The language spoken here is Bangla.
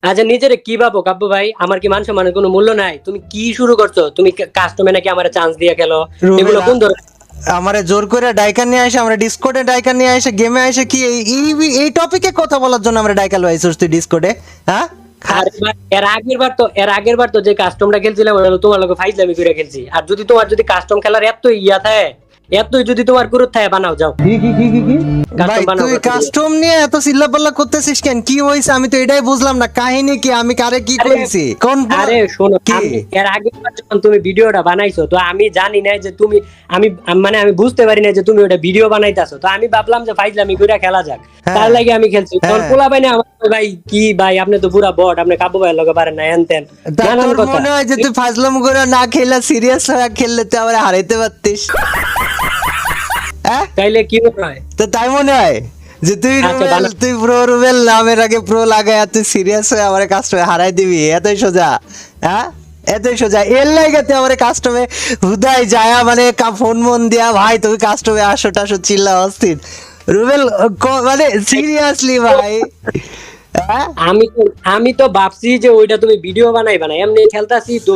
আচ্ছা নিজেরে কি ভাবো কাব্য ভাই? আমার কি মান সম্মানের কোনো মূল্য নাই? তুমি কি শুরু করছো? তুমি কাস্টমে নাকি আমার চান্স দিয়ে খেলো? এগুলো কোন ধরনের? আমারে জোর করে ডাইকা নিয়ে আসে, আমরা ডিসকর্ডে ডাইকা নিয়ে আসে, গেমে আসে কি এই টপিকে কথা বলার জন্য আমরা ডাইকা লইছিস তুই ডিসকর্ডে? হ্যাঁ আরে ভাই, এর আগের বার তো যে কাস্টমটা খেলছিলাম ওটা হলো তোমার লগে ফাইজলামি করে খেলছি। আর যদি তোমার যদি কাস্টম খেলার এত ইয়া থাকে, এতই যদি তোমার গুরুত্ব থাকে, বানাও যাও ভাই কাস্টম বানাও। তুই কাস্টম নিয়ে এত চিল্লাপাল্লা করতেছিস কেন? কি হইছে আমি তো এটাই বুঝলাম না, কাহিনী কি? আমি কারে কি কইছি? কোন আরে শোনো, কি? এর আগে যখন তুমি ভিডিওটা বানাইছো তো আমি জানি না যে তুমি, মানে আমি বুঝতে পারি না যে তুমি ওটা ভিডিও বানাইতাছো। তো আমি ভাবলাম যে ফাইজলামি করে খেলা যাক, তার লাগে আমি খেলছি। তখন পোলা ভাই না আমার ভাই কি ভাই আপনি তো পুরা বট, আপনি কাব্য ভাইয়ের লগে পারেন না হ্যান ত্যান নানান তোর কথা। মনে হয় যে তুই ফাজলাম করে না খেলা সিরিয়াস হয়ে খেললে তুই আবার হারাইতে পারতিস? হ্যাঁ তাইলে কি মনে হয়? তো তাই মনে হয় যে তুই আচ্ছা, রুবেল, বানা- তুই প্রো রুবেল নামের আগে প্রো লাগায় তুই সিরিয়াস হয়ে আমার কাস্টমে হারাই দিবি? এতই সোজা? হ্যাঁ এতই সোজা? এর লাগে তুই আমার কাস্টমে হুদাই যায়া মানে ফোন মন দিয়া ভাই তুমি কাস্টমে আসো টাসো চিল্লা অস্থির রুবেল মানে সিরিয়াসলি ভাই? হ্যাঁ আমি তো ভাবছি যে ওইটা তুমি ভিডিও বানাইবা না, এমনি খেলতাছি তো